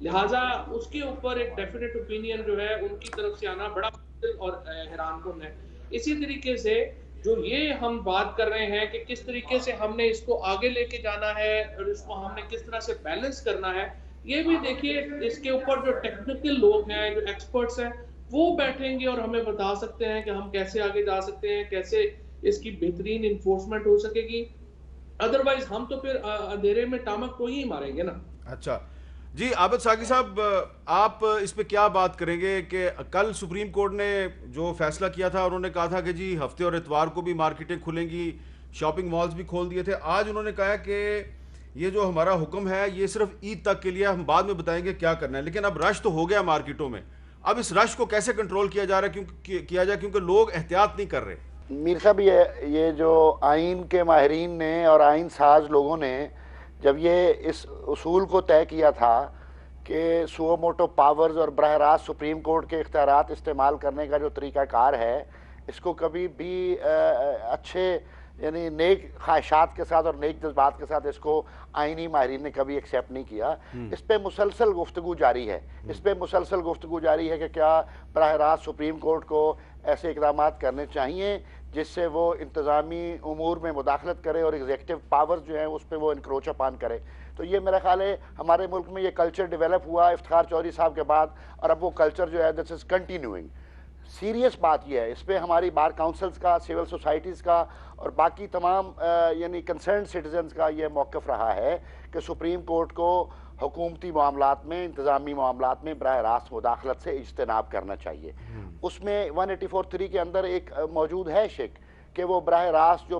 لہٰذا اس کے اوپر ایک ڈیفینیٹ اوپینین جو ہے ان کی طرف سے آنا بڑا مشکل اور حیران کن ہے. اسی طریقے سے جو یہ ہم بات کر رہے ہیں کہ کس طریقے سے ہم نے اس کو آگے لے کے جانا ہے اور اس کو ہم نے کس طرح سے بیلنس کرنا ہے، یہ بھی دیکھیے اس کے اوپر جو ٹیکنیکل لوگ ہیں، جو ایکسپرٹس ہیں، وہ بیٹھیں گے اور ہمیں بتا سکتے ہیں کہ ہم کیسے آگے جا سکتے ہیں، کیسے اس کی بہترین انفورسمنٹ ہو سکے گی. ادروائز ہم تو پھر اندھیرے میں ٹامک کو ہی ماریں گے نا. اچھا جی، عابد ساقی صاحب، آپ اس پہ کیا بات کریں گے کہ کل سپریم کورٹ نے جو فیصلہ کیا تھا، انہوں نے کہا تھا کہ جی ہفتے اور اتوار کو بھی مارکیٹیں کھلیں گی، شاپنگ مالز بھی کھول دیے تھے. آج انہوں نے کہا کہ یہ جو ہمارا حکم ہے یہ صرف عید تک کے لیے، ہم بعد میں بتائیں گے کیا کرنا ہے. لیکن اب رش تو ہو گیا مارکیٹوں میں، اب اس رش کو کیسے کنٹرول کیا جا رہا ہے، کیا جائے، کیونکہ لوگ احتیاط نہیں کر رہے. میر صاحب، یہ جو آئین کے ماہرین نے اور آئین ساز لوگوں نے جب یہ اس اصول کو طے کیا تھا کہ سو موٹو پاورز اور براہ راست سپریم کورٹ کے اختیارات استعمال کرنے کا جو طریقہ کار ہے، اس کو کبھی بھی اچھے یعنی نیک خواہشات کے ساتھ اور نیک جذبات کے ساتھ اس کو آئینی ماہرین نے کبھی ایکسیپٹ نہیں کیا. اس پہ مسلسل گفتگو جاری ہے، کہ کیا براہ راست سپریم کورٹ کو ایسے اقدامات کرنے چاہیے جس سے وہ انتظامی امور میں مداخلت کرے اور ایگزیکٹو پاورز جو ہیں اس پہ وہ انکروچ اپان کرے. تو یہ میرا خیال ہے ہمارے ملک میں یہ کلچر ڈیولپ ہوا افتخار چودھری صاحب کے بعد، اور اب وہ کلچر جو ہے دس از کنٹینیوئنگ. سیریس بات یہ ہے، اس پہ ہماری بار کاؤنسلز کا، سول سوسائٹیز کا اور باقی تمام یعنی کنسرن سٹیزنز کا یہ موقف رہا ہے کہ سپریم کورٹ کو حکومتی معاملات میں، انتظامی معاملات میں براہ راست مداخلت سے اجتناب کرنا چاہیے. اس میں 184(3) کے اندر ایک موجود ہے شک کہ وہ براہ راست جو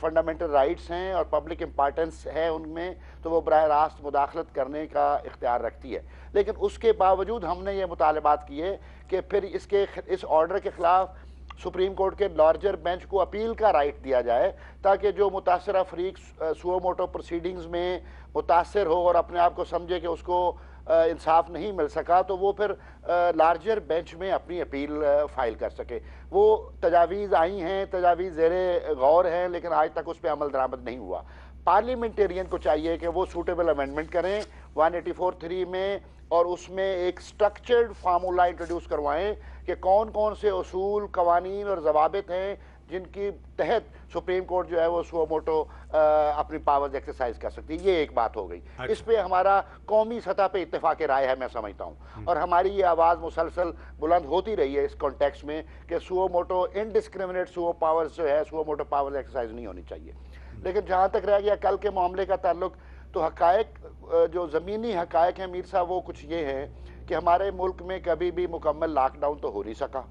فنڈامنٹل رائٹس ہیں اور پبلک امپارٹنس ہے ان میں، تو وہ براہ راست مداخلت کرنے کا اختیار رکھتی ہے. لیکن اس کے باوجود ہم نے یہ مطالبات کیے کہ پھر اس آرڈر کے خلاف سپریم کورٹ کے لارجر بینچ کو اپیل کا رائٹ دیا جائے، تاکہ جو متاثرہ فریق سو موٹو پروسیڈنگز میں متاثر ہو اور اپنے آپ کو سمجھے کہ اس کو انصاف نہیں مل سکا، تو وہ پھر لارجر بینچ میں اپنی اپیل فائل کر سکے. وہ تجاویز آئی ہیں، تجاویز زیر غور ہیں، لیکن آج تک اس پہ عمل درآمد نہیں ہوا. پارلیمنٹیرین کو چاہیے کہ وہ سوٹیبل امینڈمنٹ کریں 184(3) میں، اور اس میں ایک سٹرکچرڈ فارمولا انٹروڈیوس کروائیں کہ کون کون سے اصول، قوانین اور ضوابط ہیں جن کی تحت سپریم کورٹ جو ہے وہ سو موٹو اپنی پاورز ایکسرسائز کر سکتی. یہ ایک بات ہو گئی. اس پہ ہمارا قومی سطح پہ اتفاق رائے ہے، میں سمجھتا ہوں، اور ہماری یہ آواز مسلسل بلند ہوتی رہی ہے اس کانٹیکس میں کہ سو موٹو انڈسکریمنیٹ سو پاورز جو ہے، سو موٹو پاورز ایکسرسائز نہیں ہونی چاہیے. لیکن جہاں تک رہ گیا کل کے معاملے کا تعلق، تو حقائق جو زمینی حقائق ہیں میر صاحب، وہ کچھ یہ ہیں کہ ہمارے ملک میں کبھی بھی مکمل لاک ڈاؤن تو ہو نہیں سکا.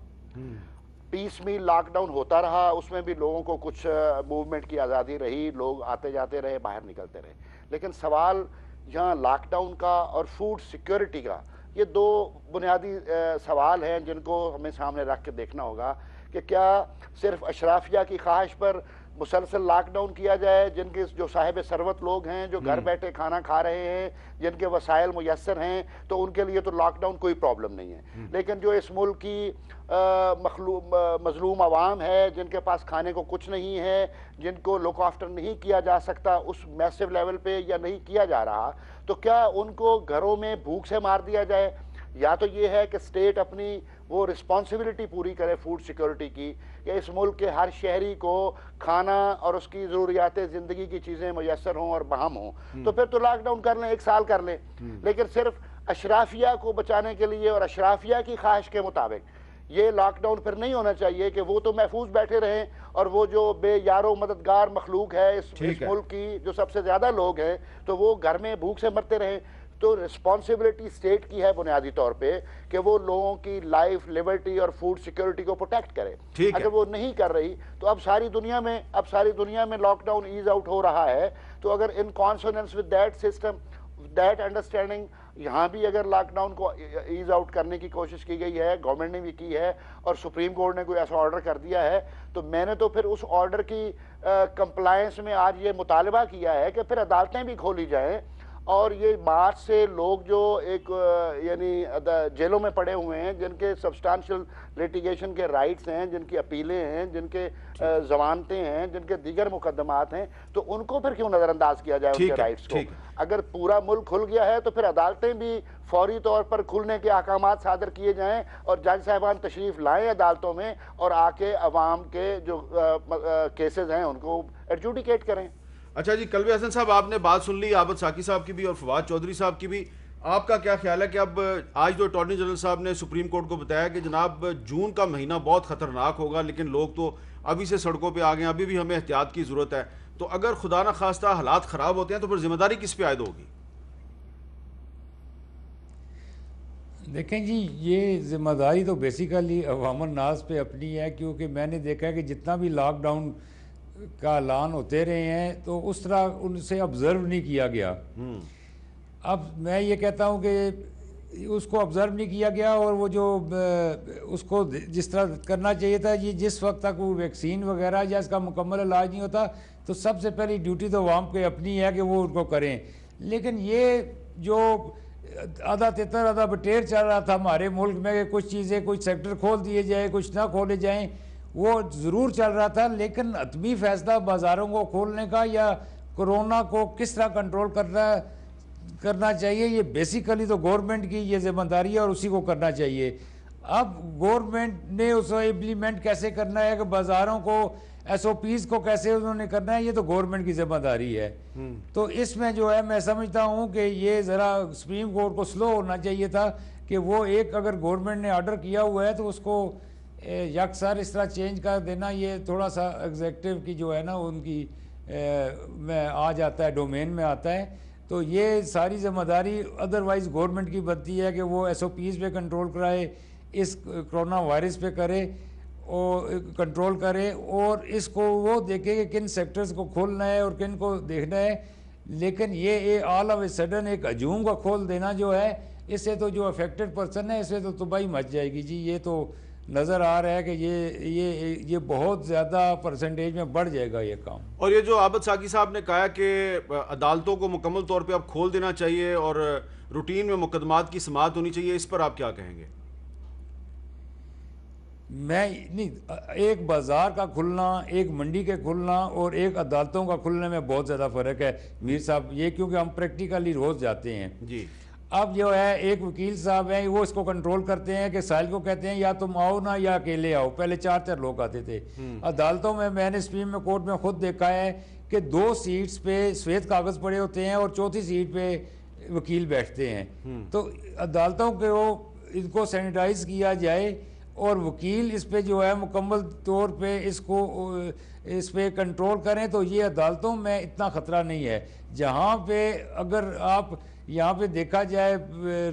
پیس میل لاک ڈاؤن ہوتا رہا، اس میں بھی لوگوں کو کچھ موومنٹ کی آزادی رہی، لوگ آتے جاتے رہے، باہر نکلتے رہے. لیکن سوال یہاں لاک ڈاؤن کا اور فوڈ سیکیورٹی کا، یہ دو بنیادی سوال ہیں جن کو ہمیں سامنے رکھ کے دیکھنا ہوگا کہ کیا صرف اشرافیہ کی خواہش پر مسلسل لاک ڈاؤن کیا جائے، جن کے جو صاحب ثروت لوگ ہیں، جو گھر بیٹھے کھانا کھا رہے ہیں، جن کے وسائل میسر ہیں، تو ان کے لیے تو لاک ڈاؤن کوئی پرابلم نہیں ہے. لیکن جو اس ملک کی مظلوم عوام ہے، جن کے پاس کھانے کو کچھ نہیں ہے، جن کو لک آفٹر نہیں کیا جا سکتا اس میسو لیول پہ یا نہیں کیا جا رہا، تو کیا ان کو گھروں میں بھوک سے مار دیا جائے؟ یا تو یہ ہے کہ سٹیٹ اپنی وہ رسپانسبلٹی پوری کرے فوڈ سیکیورٹی کی، کہ اس ملک کے ہر شہری کو کھانا اور اس کی ضروریات زندگی کی چیزیں میسر ہوں اور بہم ہوں. تو پھر تو لاک ڈاؤن کر لیں، 1 سال کر لیں. لیکن صرف اشرافیہ کو بچانے کے لیے اور اشرافیہ کی خواہش کے مطابق یہ لاک ڈاؤن پھر نہیں ہونا چاہیے کہ وہ تو محفوظ بیٹھے رہیں، اور وہ جو بے یارو مددگار مخلوق ہے اس ملک کی، جو سب سے زیادہ لوگ ہیں، تو وہ گھر میں بھوک سے مرتے رہیں. تو رسپانسبلٹی سٹیٹ کی ہے بنیادی طور پہ کہ وہ لوگوں کی لائف، لیبرٹی اور فوڈ سیکیورٹی کو پروٹیکٹ کرے. اگر وہ نہیں کر رہی تو اب ساری دنیا میں لاک ڈاؤن ایز آؤٹ ہو رہا ہے. تو اگر in consonance with that system, that understanding, یہاں بھی اگر لاک ڈاؤن کو ایز آؤٹ کرنے کی کوشش کی گئی ہے، گورنمنٹ نے بھی کی ہے، اور سپریم کورٹ نے کوئی ایسا آرڈر کر دیا ہے، تو میں نے تو پھر اس آرڈر کی کمپلائنس میں آج یہ مطالبہ کیا ہے کہ پھر عدالتیں بھی کھولی جائیں اور یہ مارچ سے لوگ جو ایک یعنی جیلوں میں پڑے ہوئے ہیں، جن کے سبسٹانشل لیٹیگیشن کے رائٹس ہیں، جن کی اپیلیں ہیں، جن کے ضمانتیں ہیں، جن کے دیگر مقدمات ہیں، تو ان کو پھر کیوں نظر انداز کیا جائے ان کے رائٹس کو؟ اگر پورا ملک کھل گیا ہے تو پھر عدالتیں بھی فوری طور پر کھلنے کے احکامات صادر کیے جائیں اور جج صاحبان تشریف لائیں عدالتوں میں اور آ کے عوام کے جو کیسز ہیں ان کو ایڈجوڈیکیٹ کریں۔ اچھا جی، قلبی حسن صاحب آپ نے بات سن لی عابد ساقی صاحب کی بھی اور فواد چودھری صاحب کی بھی، آپ کا کیا خیال ہے کہ اب آج تو اٹارنی جنرل صاحب نے سپریم کورٹ کو بتایا کہ جناب جون کا مہینہ بہت خطرناک ہوگا، لیکن لوگ تو ابھی سے سڑکوں پہ آ گئے ہیں، ابھی بھی ہمیں احتیاط کی ضرورت ہے، تو اگر خدا نہ خواستہ حالات خراب ہوتے ہیں تو پھر ذمہ داری کس پہ عائد ہوگی؟ دیکھیں جی، یہ ذمہ داری تو بیسیکلی عوام الناس پہ اپنی ہے، کیونکہ میں نے دیکھا ہے کہ جتنا بھی لاک ڈاؤن کا اعلان ہوتے رہے ہیں تو اس طرح ان سے آبزرو نہیں کیا گیا۔ اب میں یہ کہتا ہوں کہ اس کو آبزرو نہیں کیا گیا، اور وہ جو اس کو جس طرح کرنا چاہیے تھا، یہ جس وقت تک وہ ویکسین وغیرہ یا اس کا مکمل علاج نہیں ہوتا تو سب سے پہلی ڈیوٹی تو عوام کے اپنی ہے کہ وہ ان کو کریں۔ لیکن یہ جو آدھا تتر آدھا بٹیر چل رہا تھا ہمارے ملک میں کہ کچھ چیزیں، کچھ سیکٹر کھول دیے جائیں، کچھ نہ کھولے جائیں، وہ ضرور چل رہا تھا، لیکن حتمی فیصلہ بازاروں کو کھولنے کا یا کرونا کو کس طرح کنٹرول کرنا چاہیے، یہ بیسیکلی تو گورنمنٹ کی یہ ذمہ داری ہے اور اسی کو کرنا چاہیے۔ اب گورنمنٹ نے اس کو امپلیمنٹ کیسے کرنا ہے، کہ بازاروں کو ایس او پیز کو کیسے انہوں نے کرنا ہے، یہ تو گورنمنٹ کی ذمہ داری ہے۔ تو اس میں جو ہے میں سمجھتا ہوں کہ یہ ذرا سپریم کورٹ کو سلو ہونا چاہیے تھا کہ وہ ایک اگر گورنمنٹ نے آرڈر کیا ہوا ہے تو اس کو یکسر اس طرح چینج کر دینا، یہ تھوڑا سا ایگزیکٹو کی جو ہے نا ان کی میں آ جاتا ہے، ڈومین میں آتا ہے۔ تو یہ ساری ذمہ داری ادروائز گورنمنٹ کی بنتی ہے کہ وہ ایس او پیز پہ کنٹرول کرائے، اس کرونا وائرس پہ کرے اور کنٹرول کرے، اور اس کو وہ دیکھے کہ کن سیکٹرز کو کھولنا ہے اور کن کو دیکھنا ہے۔ لیکن یہ آل آف اے سڈن ایک ہجوم کا کھول دینا جو ہے، اس سے تو جو افیکٹڈ پرسن ہے اس سے تو تباہی مچ جائے گی جی۔ یہ تو نظر آ رہا ہے کہ یہ بہت زیادہ پرسنٹیج میں بڑھ جائے گا یہ کام۔ اور یہ جو عابد ساقی صاحب نے کہا کہ عدالتوں کو مکمل طور پہ اب کھول دینا چاہیے اور روٹین میں مقدمات کی سماعت ہونی چاہیے، اس پر آپ کیا کہیں گے؟ میں نہیں، ایک بازار کا کھلنا، ایک منڈی کے کھلنا اور ایک عدالتوں کا کھلنے میں بہت زیادہ فرق ہے میر صاحب، یہ کیونکہ ہم پریکٹیکلی روز جاتے ہیں جی۔ اب جو ہے ایک وکیل صاحب ہیں وہ اس کو کنٹرول کرتے ہیں کہ سائل کو کہتے ہیں یا تم آؤ نا یا اکیلے آؤ، پہلے 4 لوگ آتے تھے۔ عدالتوں میں نے سپریم کورٹ میں خود دیکھا ہے کہ 2 سیٹس پہ سفید کاغذ پڑے ہوتے ہیں اور 4تھی سیٹ پہ وکیل بیٹھتے ہیں۔ تو عدالتوں کو ان کو سینیٹائز کیا جائے اور وکیل اس پہ جو ہے مکمل طور پہ اس پہ کنٹرول کریں تو یہ عدالتوں میں اتنا خطرہ نہیں ہے۔ جہاں پہ اگر آپ یہاں پہ دیکھا جائے،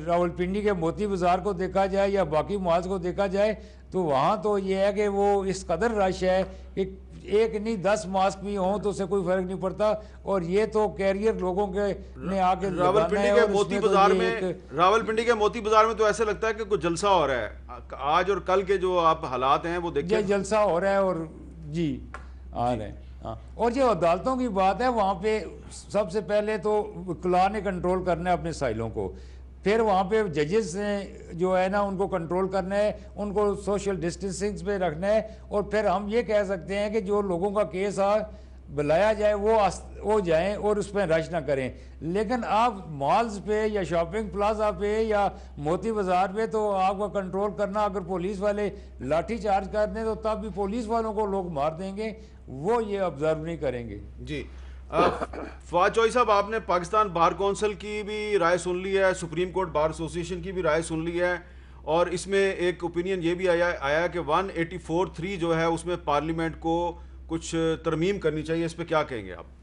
راولپنڈی کے موتی بازار کو دیکھا جائے یا باقی محاذ کو دیکھا جائے تو وہاں تو یہ ہے کہ وہ اس قدر رش ہے کہ ایک نہیں 10 ماسک بھی ہوں تو اسے کوئی فرق نہیں پڑتا، اور یہ تو کیریئر لوگوں کے نے آ کے راولپنڈی کے موتی بازار میں تو ایسے لگتا ہے کہ کوئی جلسہ ہو رہا ہے، آج اور کل کے جو آپ حالات ہیں وہ دیکھیں، جلسہ ہو رہا ہے اور جی آ رہے ہیں۔ اور جو عدالتوں کی بات ہے وہاں پہ سب سے پہلے تو وکلاء نے کنٹرول کرنا ہے اپنے سائلوں کو، پھر وہاں پہ ججز نے جو ہے نا ان کو کنٹرول کرنا ہے، ان کو سوشل ڈسٹینسنگ پہ رکھنا ہے، اور پھر ہم یہ کہہ سکتے ہیں کہ جو لوگوں کا کیس بلایا جائے وہ جائیں اور اس پہ رش نہ کریں۔ لیکن آپ مالز پہ یا شاپنگ پلازا پہ یا موتی بازار پہ تو آپ کا کنٹرول کرنا، اگر پولیس والے لاٹھی چارج کر دیں تو تب بھی پولیس والوں کو لوگ مار دیں گے، وہ یہ آبزرو نہیں کریں گے۔ جی فواد چودھری صاحب، آپ نے پاکستان بار کونسل کی بھی رائے سن لی ہے، سپریم کورٹ بار ایسوسیشن کی بھی رائے سن لی ہے، اور اس میں ایک اوپینین یہ بھی آیا کہ 184(3) جو ہے اس میں پارلیمنٹ کو کچھ ترمیم کرنی چاہیے، اس پہ کیا کہیں گے آپ؟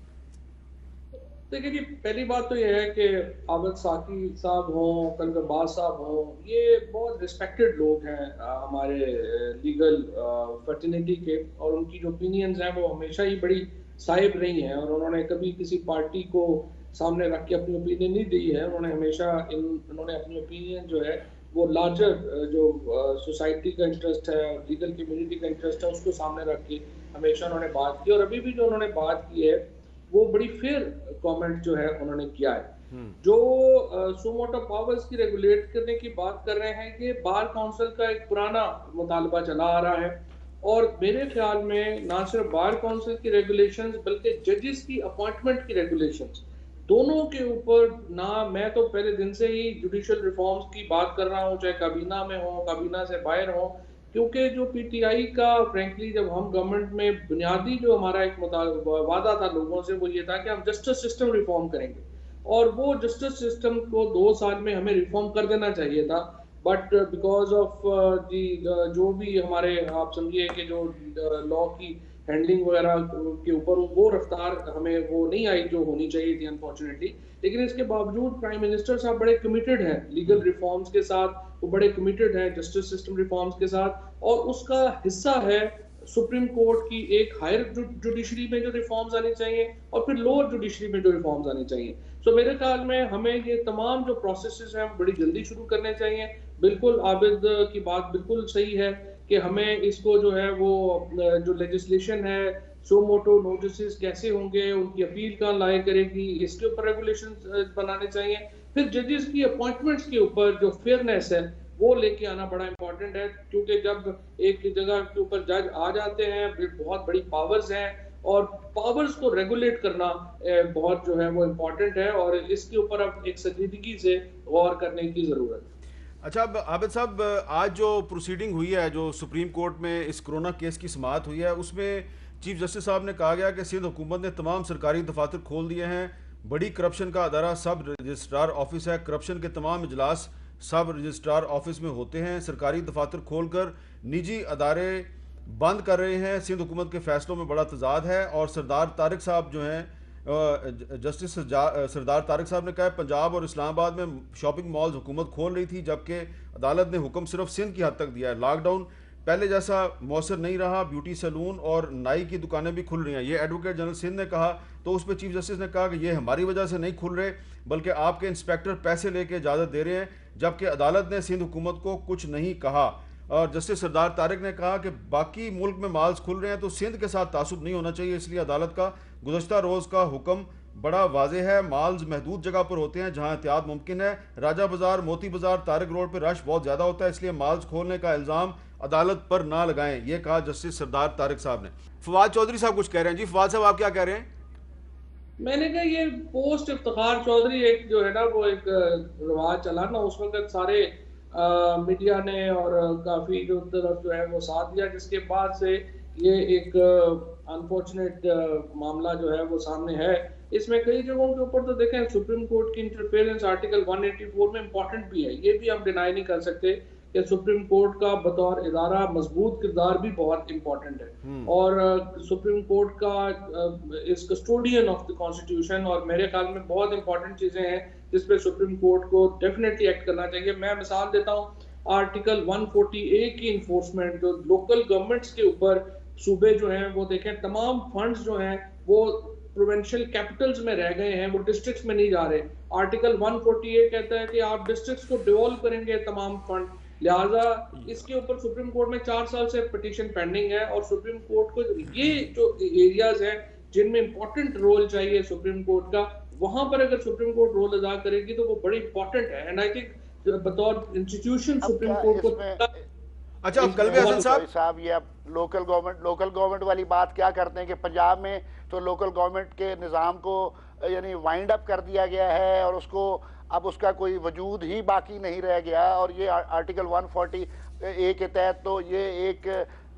دیکھیں جی، پہلی بات تو یہ ہے کہ عابد ساقی صاحب ہوں، قلب باز صاحب ہوں، یہ بہت ریسپیکٹڈ لوگ ہیں ہمارے لیگل فرٹینٹی کے، اور ان کی جو اوپینینز ہیں وہ ہمیشہ ہی بڑی صائب رہی ہیں، اور انہوں نے کبھی کسی پارٹی کو سامنے رکھ کے اپنی اوپینین نہیں دی ہے۔ انہوں نے ہمیشہ انہوں نے اپنی اوپینین جو ہے وہ لارجر جو سوسائٹی کا انٹرسٹ ہے، لیگل کمیونٹی کا انٹرسٹ ہے، اس کو سامنے رکھ کے ہمیشہ انہوں نے بات کی، اور ابھی بھی جو انہوں نے بات کی ہے وہ بڑی فیئر کامنٹ جو ہے انہوں نے کیا ہے۔ جو سوموٹو پاورز کی ریگولیٹ کرنے کی بات کر رہے ہیں، یہ بار کونسل کا ایک پرانا مطالبہ چلا آ رہا ہے، اور میرے خیال میں نہ صرف بار کونسل کی ریگولیشنز بلکہ ججز کی اپوائنٹمنٹ کی ریگولیشنز دونوں کے اوپر نہ، میں تو پہلے دن سے ہی جوڈیشل ریفارمز کی بات کر رہا ہوں، چاہے کابینہ میں ہوں، کابینہ سے باہر ہوں، کیونکہ جو پی ٹی آئی کا فرینکلی جب ہم گورنمنٹ میں بنیادی جو ہمارا ایک وعدہ تھا لوگوں سے، وہ یہ تھا کہ ہم جسٹس سسٹم ریفارم کریں گے، اور وہ جسٹس سسٹم کو 2 سال میں ہمیں ریفارم کر دینا چاہیے تھا، بٹ بیکاز آف جو بھی ہمارے آپ سمجھیے کہ جو لا کی ہینڈلنگ وغیرہ کے اوپر وہ رفتار ہمیں وہ نہیں آئی جو ہونی چاہیے تھی انفارچونیٹلی، لیکن اس کے باوجود پرائم منسٹر صاحب بڑے کمیٹڈ ہیں لیگل ریفارمز کے ساتھ، وہ بڑے کمیٹڈ ہیں جسٹس سسٹم ریفارمز کے ساتھ، اور اس کا حصہ ہے سپریم کورٹ کی ایک ہائر جوڈیشری میں جو ریفارمز آنی چاہیے اور پھر لوور جوڈیشری میں جو ریفارمز آنی چاہیے. سو میرے خیال میں ہمیں یہ تمام جو پروسیسز ہیں بڑی جلدی شروع کرنے چاہیے. بالکل عابد کی بات بالکل صحیح ہے کہ ہمیں اس کو جو ہے وہ جو لیجسلیشن ہے، سو موٹو نوٹسز کیسے ہوں گے، ان کی اپیل کہاں لائے کرے گی، اس کے اوپر ریگولیشن بنانے چاہیے. پھر ججز کی اپوائنٹمنٹس کے اوپر جو فیئرنیس ہے وہ لے کے آنا بڑا امپورٹنٹ ہے، کیونکہ جب ایک جگہ کے اوپر جج آ جاتے ہیں بہت بڑی پاورز ہیں، اور پاورز کو ریگولیٹ کرنا بہت جو ہے وہ امپورٹنٹ ہے، اور اس کے اوپر اب ایک سنجیدگی سے غور کرنے کی ضرورت ہے. اچھا اب عابد صاحب، آج جو پروسیڈنگ ہوئی ہے، جو سپریم کورٹ میں اس کرونا کیس کی سماعت ہوئی ہے، اس میں چیف جسٹس صاحب نے کہا گیا کہ سندھ حکومت نے تمام سرکاری دفاتر کھول دیے ہیں، بڑی کرپشن کا ادارہ سب رجسٹرار آفس ہے، کرپشن کے تمام اجلاس سب رجسٹرار آفس میں ہوتے ہیں، سرکاری دفاتر کھول کر نجی ادارے بند کر رہے ہیں. سندھ حکومت کے فیصلوں میں بڑا تضاد ہے، اور سردار طارق صاحب جو ہیں، جسٹس سردار طارق صاحب نے کہا پنجاب اور اسلام آباد میں شاپنگ مالز حکومت کھول رہی تھی، جبکہ عدالت نے حکم صرف سندھ کی حد تک دیا ہے. لاک ڈاؤن پہلے جیسا مؤثر نہیں رہا، بیوٹی سیلون اور نائی کی دکانیں بھی کھل رہی ہیں، یہ ایڈوکیٹ جنرل سندھ نے کہا. تو اس پہ چیف جسٹس نے کہا کہ یہ ہماری وجہ سے نہیں کھل رہے، بلکہ آپ کے انسپیکٹر پیسے لے کے اجازت دے رہے ہیں، جبکہ عدالت نے سندھ حکومت کو کچھ نہیں کہا. اور جسٹس سردار طارق نے کہا کہ باقی ملک میں مالز کھل رہے ہیں تو سندھ کے ساتھ تعصب نہیں ہونا چاہیے، اس لیے عدالت کا گزشتہ روز کا حکم بڑا واضح ہے، مالز محدود جگہ پر ہوتے ہیں جہاں احتیاط ممکن ہے. راجہ بازار، موتی بازار، طارق روڈ پہ رش بہت زیادہ ہوتا ہے، اس لیے مالز کھولنے کا الزام عدالت پر نہ لگائیں، یہ کہا جسٹس سردار طارق صاحب نے. فواد چودھری صاحب کچھ کہہ رہے ہیں. جی فواد صاحب، آپ کیا کہہ رہے ہیں؟ میں نے کہا یہ پوسٹ افتخار چودھری ایک جو ہے نا وہ ایک رواج چلا نا، اس وقت سارے میڈیا نے اور کافی جو طرف جو ہے وہ ساتھ دیا، جس کے بعد سے یہ ایک انفارچونیٹ معاملہ جو ہے وہ سامنے ہے. اس میں کئی جگہوں کے اوپر تو دیکھیں سپریم کورٹ کی انٹرفیئرنس آرٹیکل 184 میں امپورٹنٹ بھی ہے، یہ بھی ہم ڈینائی نہیں کر سکتے کہ سپریم کورٹ کا بطور ادارہ مضبوط کردار بھی بہت امپورٹنٹ ہے، اور سپریم کورٹ کا از کسٹوڈین آف دی کانسٹیٹیوشن، اور میرے خیال میں بہت امپورٹنٹ چیزیں ہیں جس پہ سپریم کورٹ کو ڈیفینیٹلی ایکٹ کرنا چاہیے. میں مثال دیتا ہوں آرٹیکل 140A کی انفورسمنٹ، جو لوکل گورنمنٹس کے اوپر صوبے جو ہیں وہ دیکھیں تمام فنڈز جو ہیں وہ پروونشل کیپٹلز میں رہ گئے ہیں، وہ ڈسٹرکٹس میں نہیں جا رہے. آرٹیکل 140A کہتا ہے کہ آپ ڈسٹرکٹس کو ڈیوالو کریں گے تمام فنڈ، لہٰذا اس کے اوپر سپریم کورٹ میں 4 سال سے پٹیشن پینڈنگ ہے، اور سپریم کورٹ کو یہ جو ایریاز ہیں جن میں امپورٹنٹ رول چاہیے سپریم کورٹ کا، وہاں پر اگر سپریم کورٹ رول ادا کرے گی تو وہ بڑی امپورٹنٹ ہے. اینڈ آئی تھنک بطور انسٹیٹیوشن سپریم کورٹ کو اچھا اب قلبی حسن صاحب یہ اب لوکل گورنمنٹ والی بات کیا کرتے ہیں کہ پنجاب میں تو لوکل گورنمنٹ کے نظام کو یعنی وائنڈ اپ کر دیا گیا ہے، اور اس کو اب اس کا کوئی وجود ہی باقی نہیں رہ گیا. اور یہ آرٹیکل 140A کے تحت تو یہ ایک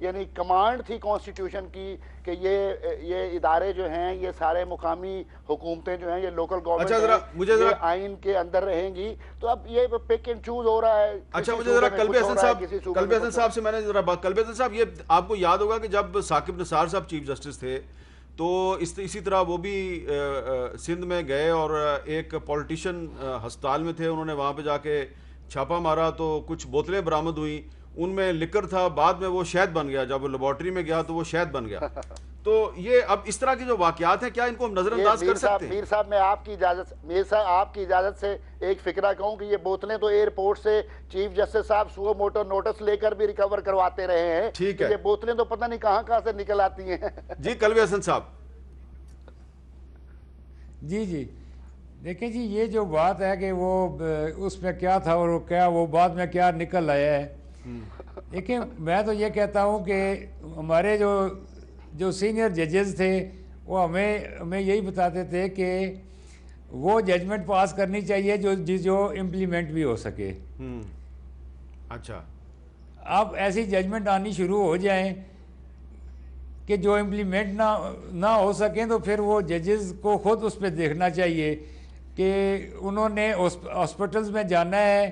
یعنی کمانڈ تھی کانسٹیٹیوشن کی کہ یہ ادارے جو ہیں، یہ سارے مقامی حکومتیں جو ہیں، یہ لوکل گورنمنٹ یہ آئین کے اندر رہیں گی. تو اب یہ پک اینڈ چوز ہو رہا ہے. اچھا مجھے ذرا قلبی حسن صاحب سے میں نے ذرا بات، قلبی حسن صاحب یہ آپ کو یاد ہوگا کہ جب ثاقب نثار صاحب چیف جسٹس تھے تو اسی طرح وہ بھی سندھ میں گئے اور ایک پولیٹیشین ہسپتال میں تھے، انہوں نے وہاں پہ جا کے چھاپا مارا تو کچھ بوتلیں برآمد ہوئیں، ان میں لکر تھا، بعد میں وہ شہد بن گیا، جب وہ لیبارٹری میں گیا تو وہ شہد بن گیا. تو یہ اب اس طرح کی جو واقعات ہیں کیا ان کو ہم نظر انداز کر سکتے ہیں؟ میر صاحب میں آپ کی اجازت سے ایک فکرہ کہوں کہ یہ بوتلیں تو ایئرپورٹ سے چیف جسٹس صاحب سو موٹو نوٹس لے کر بھی ریکور کرواتے رہے ہیں. ٹھیک ہے، یہ بوتلیں تو پتہ نہیں کہاں سے نکل آتی ہیں. جی قلبی حسن صاحب. جی دیکھیں جی یہ جو بات ہے کہ وہ اس میں کیا تھا اور کیا وہ بعد میں کیا نکل آیا ہے، دیکھیں میں تو یہ کہتا ہوں کہ ہمارے جو سینئر ججز تھے وہ ہمیں یہی بتاتے تھے کہ وہ ججمنٹ پاس کرنی چاہیے جو امپلیمنٹ بھی ہو سکے۔ اچھا، اب ایسی ججمنٹ آنی شروع ہو جائیں کہ جو امپلیمنٹ نہ ہو سکیں تو پھر وہ ججز کو خود اس پہ دیکھنا چاہیے کہ انہوں نے ہاسپٹلز میں جانا ہے،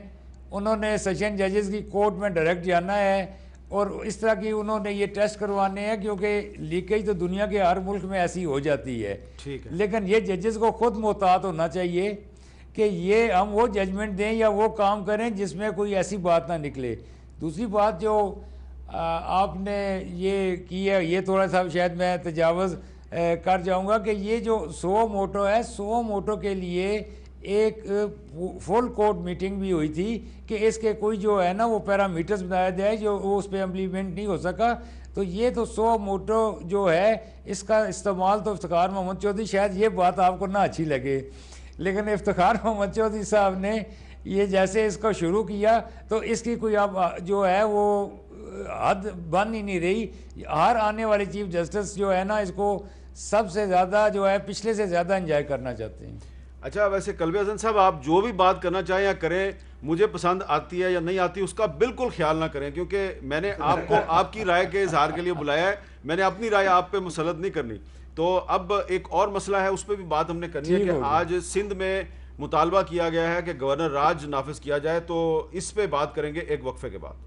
انہوں نے سیشن ججز کی کورٹ میں ڈائریکٹ جانا ہے اور اس طرح کی انہوں نے یہ ٹیسٹ کروانے ہیں، کیونکہ لیکیج تو دنیا کے ہر ملک میں ایسی ہو جاتی ہے۔ لیکن یہ ججز کو خود محتاط ہونا چاہیے کہ یہ ہم وہ ججمنٹ دیں یا وہ کام کریں جس میں کوئی ایسی بات نہ نکلے۔ دوسری بات جو آپ نے یہ کی ہے، یہ تھوڑا سا شاید میں تجاوز کر جاؤں گا کہ یہ جو سو موٹو ہے، سو موٹو کے لیے ایک فل کورٹ میٹنگ بھی ہوئی تھی کہ اس کے کوئی جو ہے نا وہ پیرامیٹرز بنایا جائے جو وہ اس پہ امپلیمنٹ نہیں ہو سکا۔ تو یہ تو سو موٹو جو ہے اس کا استعمال تو افتخار محمد چودھری، شاید یہ بات آپ کو نہ اچھی لگے، لیکن افتخار محمد چودھری صاحب نے یہ جیسے اس کو شروع کیا تو اس کی کوئی اب جو ہے وہ حد بن ہی نہیں رہی۔ ہر آنے والے چیف جسٹس جو ہے نا اس کو سب سے زیادہ جو ہے پچھلے سے زیادہ انجوائے کرنا چاہتے ہیں۔ اچھا، ویسے قلبی حسن صاحب آپ جو بھی بات کرنا چاہیں یا کریں، مجھے پسند آتی ہے یا نہیں آتی اس کا بالکل خیال نہ کریں، کیونکہ میں نے آپ کو آپ کی رائے کے اظہار کے لیے بلایا ہے، میں نے اپنی رائے آپ پہ مسلط نہیں کرنی۔ تو اب ایک اور مسئلہ ہے، اس پہ بھی بات ہم نے کرنی ہے کہ آج سندھ میں مطالبہ کیا گیا ہے کہ گورنر راج نافذ کیا جائے، تو اس پہ بات کریں گے ایک وقفے کے بعد۔